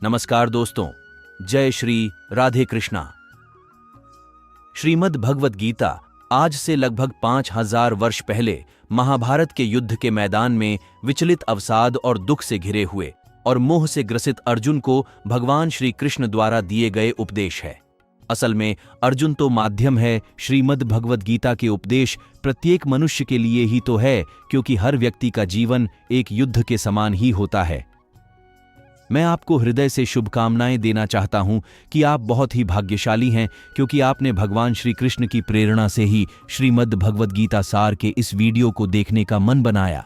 नमस्कार दोस्तों, जय श्री राधे कृष्णा। श्रीमद् भगवद गीता आज से लगभग 5000 वर्ष पहले महाभारत के युद्ध के मैदान में विचलित अवसाद और दुख से घिरे हुए और मोह से ग्रसित अर्जुन को भगवान श्री कृष्ण द्वारा दिए गए उपदेश है। असल में अर्जुन तो माध्यम है। श्रीमद् भगवद गीता के उपदेश प्रत्येक मनुष्य के लिए ही तो है, क्योंकि हर व्यक्ति का जीवन एक युद्ध के समान ही होता है। मैं आपको हृदय से शुभकामनाएं देना चाहता हूं कि आप बहुत ही भाग्यशाली हैं, क्योंकि आपने भगवान श्री कृष्ण की प्रेरणा से ही श्रीमद् भगवद गीता सार के इस वीडियो को देखने का मन बनाया।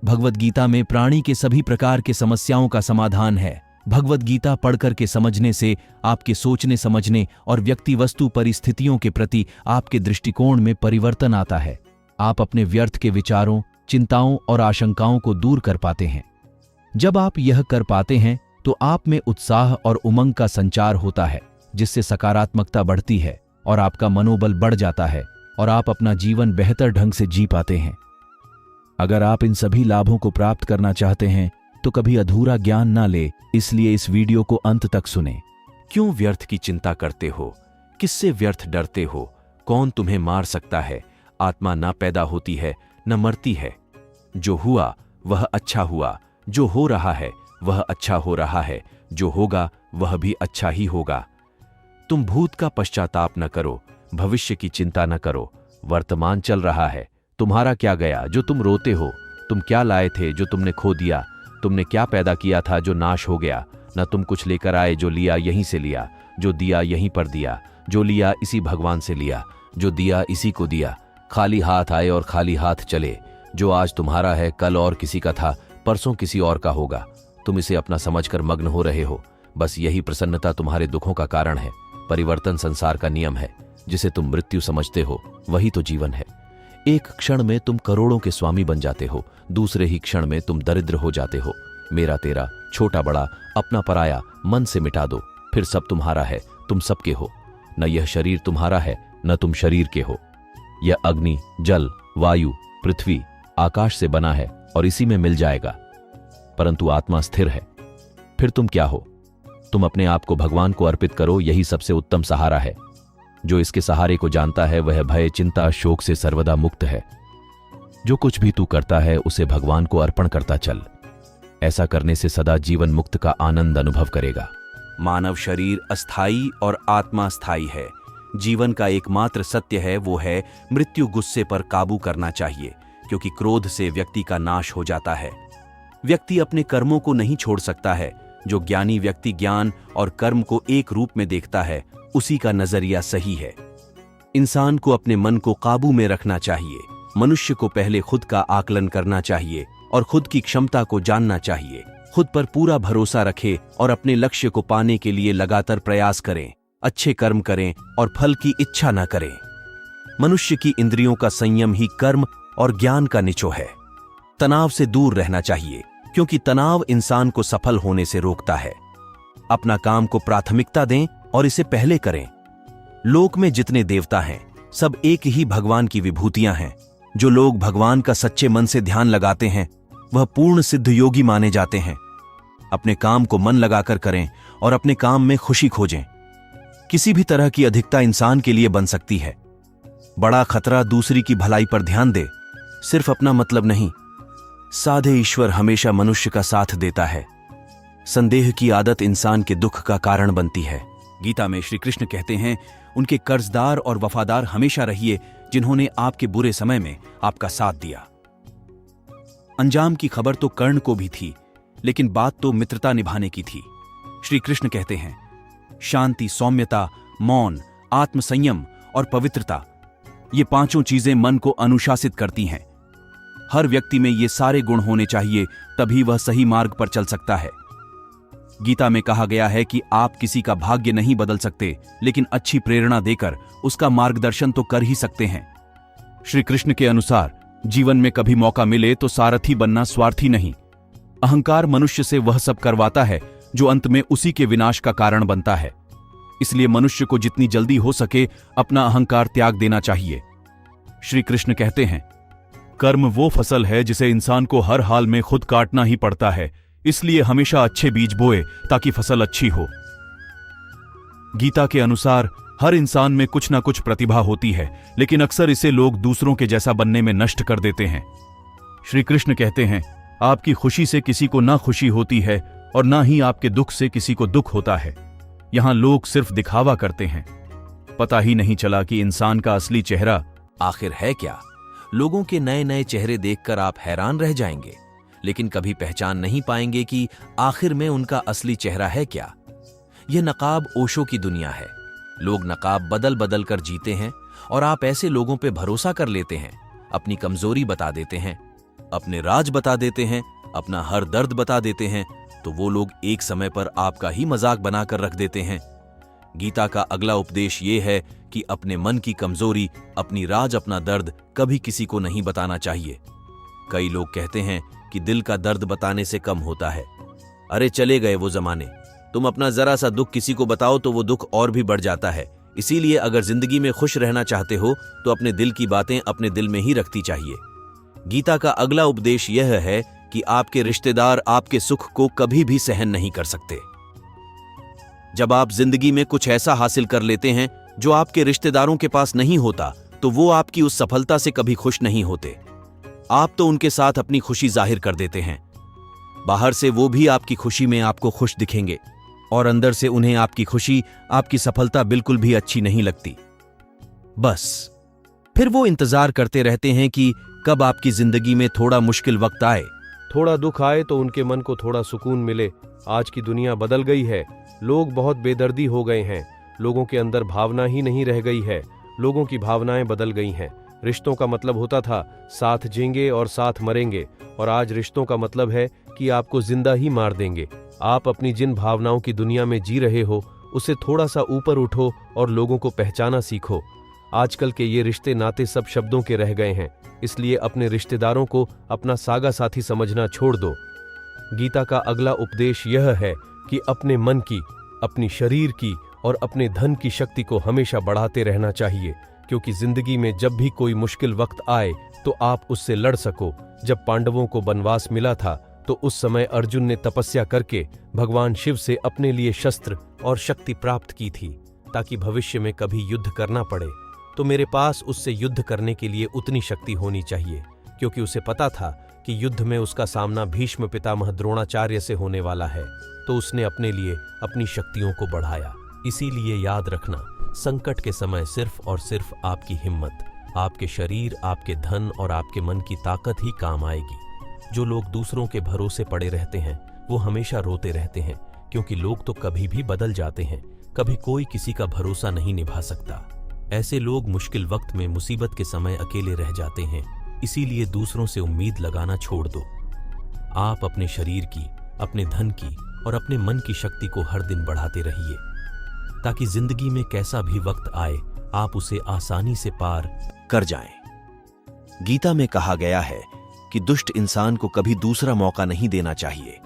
भगवद गीता में प्राणी के सभी प्रकार के समस्याओं का समाधान है। भगवद गीता पढ़कर के समझने से आपके सोचने समझने और व्यक्ति वस्तु परिस्थितियों के प्रति आपके दृष्टिकोण में परिवर्तन आता है। आप अपने व्यर्थ के विचारों, चिंताओं और आशंकाओं को दूर कर पाते हैं। जब आप यह कर पाते हैं तो आप में उत्साह और उमंग का संचार होता है, जिससे सकारात्मकता बढ़ती है और आपका मनोबल बढ़ जाता है और आप अपना जीवन बेहतर ढंग से जी पाते हैं। अगर आप इन सभी लाभों को प्राप्त करना चाहते हैं तो कभी अधूरा ज्ञान ना ले, इसलिए इस वीडियो को अंत तक सुनें। क्यों व्यर्थ की चिंता करते हो? किससे व्यर्थ डरते हो? कौन तुम्हें मार सकता है? आत्मा ना पैदा होती है न मरती है। जो हुआ वह अच्छा हुआ, जो हो रहा है वह अच्छा हो रहा है, जो होगा वह भी अच्छा ही होगा। तुम भूत का पश्चाताप न करो, भविष्य की चिंता न करो। वर्तमान चल रहा है, तुम्हारा क्या गया जो तुम रोते हो? तुम क्या लाए थे जो तुमने खो दिया? तुमने क्या पैदा किया था जो नाश हो गया? न तुम कुछ लेकर आए, जो लिया यहीं से लिया, जो दिया यहीं पर दिया, जो लिया इसी भगवान से लिया, जो दिया इसी को दिया। खाली हाथ आए और खाली हाथ चले। जो आज तुम्हारा है कल और किसी का था, परसों किसी और का होगा। तुम इसे अपना समझकर मग्न हो रहे हो। बस यही प्रसन्नता तुम्हारे दुखों का कारण है। परिवर्तन संसार का नियम है। जिसे तुम मृत्यु समझते हो वही तो जीवन है। एक क्षण में तुम करोड़ों के स्वामी बन जाते हो, दूसरे ही क्षण में तुम दरिद्र हो जाते हो। मेरा तेरा, छोटा बड़ा, अपना पराया मन से मिटा दो, फिर सब तुम्हारा है, तुम सबके हो। न यह शरीर तुम्हारा है न तुम शरीर के हो। यह अग्नि, जल, वायु, पृथ्वी, आकाश से बना है और इसी में मिल जाएगा। परंतु आत्मा स्थिर है। फिर तुम क्या हो? तुम अपने आप को भगवान को अर्पित करो, यही सबसे उत्तम सहारा है। जो इसके सहारे को जानता है वह भय, चिंता, शोक से सर्वदा मुक्त है। जो कुछ भी तू करता है उसे भगवान को अर्पण करता चल। ऐसा करने से सदा जीवन मुक्त का आनंद अनुभव करेगा। मानव शरीर अस्थाई और आत्मा स्थायी है। जीवन का एकमात्र सत्य है वो है मृत्यु। गुस्से पर काबू करना चाहिए, क्योंकि क्रोध से व्यक्ति का नाश हो जाता है। व्यक्ति अपने कर्मों को नहीं छोड़ सकता है। जो ज्ञानी व्यक्ति ज्ञान और कर्म को एक रूप में देखता है, उसी का नजरिया सही है। इंसान को अपने मन को काबू में रखना चाहिए। मनुष्य को पहले खुद का आकलन करना चाहिए और खुद की क्षमता को जानना चाहिए। खुद पर पूरा भरोसा रखें और अपने लक्ष्य को पाने के लिए लगातार प्रयास करें। अच्छे कर्म करें और फल की इच्छा न करें। मनुष्य की इंद्रियों का संयम ही कर्म और ज्ञान का निचो है। तनाव से दूर रहना चाहिए, क्योंकि तनाव इंसान को सफल होने से रोकता है। अपना काम को प्राथमिकता दें और इसे पहले करें। लोक में जितने देवता हैं, सब एक ही भगवान की विभूतियां हैं। जो लोग भगवान का सच्चे मन से ध्यान लगाते हैं वह पूर्ण सिद्ध योगी माने जाते हैं। अपने काम को मन लगाकर करें और अपने काम में खुशी खोजें। किसी भी तरह की अधिकता इंसान के लिए बन सकती है। बड़ा खतरा दूसरी की भलाई पर ध्यान दे, सिर्फ अपना मतलब नहीं। साधे ईश्वर हमेशा मनुष्य का साथ देता है। संदेह की आदत इंसान के दुख का कारण बनती है। गीता में श्री कृष्ण कहते हैं, उनके कर्जदार और वफादार हमेशा रहिए जिन्होंने आपके बुरे समय में आपका साथ दिया। अंजाम की खबर तो कर्ण को भी थी, लेकिन बात तो मित्रता निभाने की थी। श्री कृष्ण कहते हैं, शांति, सौम्यता, मौन, आत्मसंयम और पवित्रता, ये पांचों चीजें मन को अनुशासित करती हैं। हर व्यक्ति में ये सारे गुण होने चाहिए, तभी वह सही मार्ग पर चल सकता है। गीता में कहा गया है कि आप किसी का भाग्य नहीं बदल सकते, लेकिन अच्छी प्रेरणा देकर उसका मार्गदर्शन तो कर ही सकते हैं। श्री कृष्ण के अनुसार जीवन में कभी मौका मिले तो सारथी बनना स्वार्थी नहीं। अहंकार मनुष्य से वह सब करवाता है जो अंत में उसी के विनाश का कारण बनता है। इसलिए मनुष्य को जितनी जल्दी हो सके अपना अहंकार त्याग देना चाहिए। श्री कृष्ण कहते हैं, कर्म वो फसल है जिसे इंसान को हर हाल में खुद काटना ही पड़ता है। इसलिए हमेशा अच्छे बीज बोए ताकि फसल अच्छी हो। गीता के अनुसार हर इंसान में कुछ ना कुछ प्रतिभा होती है, लेकिन अक्सर इसे लोग दूसरों के जैसा बनने में नष्ट कर देते हैं। श्री कृष्ण कहते हैं, आपकी खुशी से किसी को ना खुशी होती है और ना ही आपके दुख से किसी को दुख होता है। यहां लोग सिर्फ दिखावा करते हैं। पता ही नहीं चला कि इंसान का असली चेहरा आखिर है क्या। लोगों के नए नए चेहरे देखकर आप हैरान रह जाएंगे, लेकिन कभी पहचान नहीं पाएंगे कि आखिर में उनका असली चेहरा है क्या। यह नकाब ओशो की दुनिया है। लोग नकाब बदल बदल कर जीते हैं और आप ऐसे लोगों पे भरोसा कर लेते हैं, अपनी कमजोरी बता देते हैं, अपने राज बता देते हैं, अपना हर दर्द बता देते हैं, तो वो लोग एक समय पर आपका ही मजाक बनाकर रख देते हैं। गीता का अगला उपदेश ये है कि अपने मन की कमजोरी, अपनी राज, अपना दर्द कभी किसी को नहीं बताना चाहिए। कई लोग कहते हैं कि दिल का दर्द बताने से कम होता है। अरे चले गए वो जमाने। तुम अपना जरा सा दुख किसी को बताओ तो वो दुख और भी बढ़ जाता है। इसीलिए अगर जिंदगी में खुश रहना चाहते हो तो अपने दिल की बातें अपने दिल में ही रखती चाहिए। गीता का अगला उपदेश यह है कि आपके रिश्तेदार आपके सुख को कभी भी सहन नहीं कर सकते। जब आप जिंदगी में कुछ ऐसा हासिल कर लेते हैं जो आपके रिश्तेदारों के पास नहीं होता, तो वो आपकी उस सफलता से कभी खुश नहीं होते। आप तो उनके साथ अपनी खुशी जाहिर कर देते हैं। बाहर से वो भी आपकी खुशी में आपको खुश दिखेंगे और अंदर से उन्हें आपकी खुशी, आपकी सफलता बिल्कुल भी अच्छी नहीं लगती। बस फिर वो इंतजार करते रहते हैं कि कब आपकी जिंदगी में थोड़ा मुश्किल वक्त आए, थोड़ा दुख आए तो उनके मन को थोड़ा सुकून मिले। आज की दुनिया बदल गई है। लोग बहुत बेदर्दी हो गए हैं। लोगों के अंदर भावना ही नहीं रह गई है। लोगों की भावनाएं बदल गई हैं। रिश्तों का मतलब होता था साथ जीएंगे और साथ मरेंगे, और आज रिश्तों का मतलब है कि आपको जिंदा ही मार देंगे। आप अपनी जिन भावनाओं की दुनिया में जी रहे हो, उसे थोड़ा सा ऊपर उठो और लोगों को पहचाना सीखो। आजकल के ये रिश्ते नाते सब शब्दों के रह गए हैं, इसलिए अपने रिश्तेदारों को अपना सागा साथी समझना छोड़ दो। गीता का अगला उपदेश यह है कि अपने मन की, अपनी शरीर की और अपने धन की शक्ति को हमेशा बढ़ाते रहना चाहिए, क्योंकि जिंदगी में जब भी कोई मुश्किल वक्त आए तो आप उससे लड़ सको। जब पांडवों को वनवास मिला था तो उस समय अर्जुन ने तपस्या करके भगवान शिव से अपने लिए शस्त्र और शक्ति प्राप्त की थी, ताकि भविष्य में कभी युद्ध करना पड़े तो मेरे पास उससे युद्ध करने के लिए उतनी शक्ति होनी चाहिए, क्योंकि उसे पता था कि युद्ध में उसका सामना भीष्म पितामह द्रोणाचार्य से होने वाला है। तो उसने अपने लिए अपनी शक्तियों को बढ़ाया। इसीलिए याद रखना, संकट के समय सिर्फ और सिर्फ आपकी हिम्मत, आपके शरीर, आपके धन और आपके मन की ताकत ही काम आएगी। जो लोग दूसरों के भरोसे पड़े रहते हैं वो हमेशा रोते रहते हैं, क्योंकि लोग तो कभी भी बदल जाते हैं। कभी कोई किसी का भरोसा नहीं निभा सकता। ऐसे लोग मुश्किल वक्त में, मुसीबत के समय अकेले रह जाते हैं। इसीलिए दूसरों से उम्मीद लगाना छोड़ दो। आप अपने शरीर की, अपने धन की और अपने मन की शक्ति को हर दिन बढ़ाते रहिए, ताकि जिंदगी में कैसा भी वक्त आए आप उसे आसानी से पार कर जाएं। गीता में कहा गया है कि दुष्ट इंसान को कभी दूसरा मौका नहीं देना चाहिए,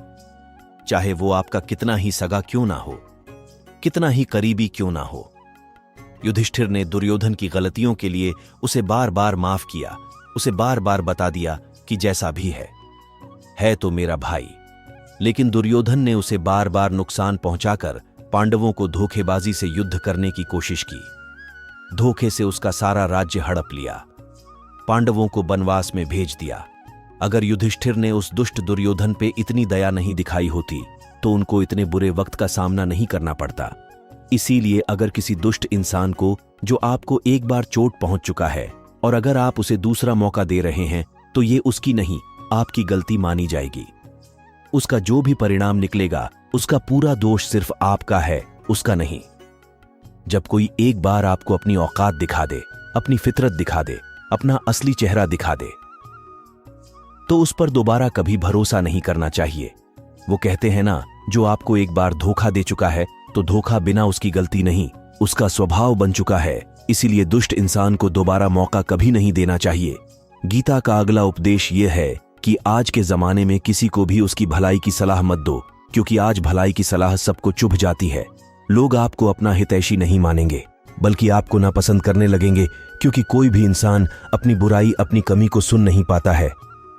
चाहे वो आपका कितना ही सगा क्यों ना हो, कितना ही करीबी क्यों ना हो। युधिष्ठिर ने दुर्योधन की गलतियों के लिए उसे बार बार माफ किया, उसे बार बार बता दिया कि जैसा भी है तो मेरा भाई। लेकिन दुर्योधन ने उसे बार बार नुकसान पहुंचाकर पांडवों को धोखेबाजी से युद्ध करने की कोशिश की। धोखे से उसका सारा राज्य हड़प लिया, पांडवों को वनवास में भेज दिया। अगर युधिष्ठिर ने उस दुष्ट दुर्योधन पे इतनी दया नहीं दिखाई होती तो उनको इतने बुरे वक्त का सामना नहीं करना पड़ता। इसीलिए अगर किसी दुष्ट इंसान को, जो आपको एक बार चोट पहुंच चुका है, और अगर आप उसे दूसरा मौका दे रहे हैं तो ये उसकी नहीं, आपकी गलती मानी जाएगी। उसका जो भी परिणाम निकलेगा उसका पूरा दोष सिर्फ आपका है, उसका नहीं। जब कोई एक बार आपको अपनी औकात दिखा दे, अपनी फितरत दिखा दे, अपना असली चेहरा दिखा दे, तो उस पर दोबारा कभी भरोसा नहीं करना चाहिए। वो कहते हैं ना, जो आपको एक बार धोखा दे चुका है तो धोखा बिना उसकी गलती नहीं, उसका स्वभाव बन चुका है। इसीलिए दुष्ट इंसान को दोबारा मौका कभी नहीं देना चाहिए। गीता का अगला उपदेश यह है कि आज के जमाने में किसी को भी उसकी भलाई की सलाह मत दो, क्योंकि आज भलाई की सलाह सबको चुभ जाती है। लोग आपको अपना हितैषी नहीं मानेंगे, बल्कि आपको नापसंद करने लगेंगे, क्योंकि कोई भी इंसान अपनी बुराई, अपनी कमी को सुन नहीं पाता है।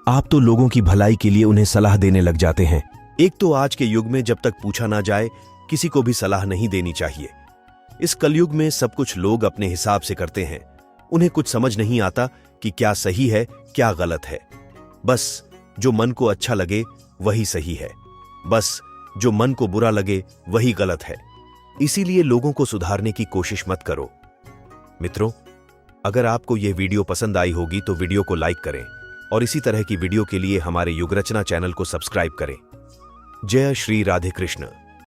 आप तो लोगों की भलाई के लिए उन्हें सलाह देने लग जाते हैं, एक तो आज के युग में जब तक पूछा ना जाए किसी को भी सलाह नहीं देनी चाहिए। इस कलयुग में सब कुछ लोग अपने हिसाब से करते हैं। उन्हें कुछ समझ नहीं आता कि क्या सही है क्या गलत है। बस जो मन को अच्छा लगे वही सही है, बस जो मन को बुरा लगे वही गलत है। इसीलिए लोगों को सुधारने की कोशिश मत करो। मित्रों, अगर आपको यह वीडियो पसंद आई होगी तो वीडियो को लाइक करें और इसी तरह की वीडियो के लिए हमारे युग रचना चैनल को सब्सक्राइब करें। जय श्री राधे कृष्ण।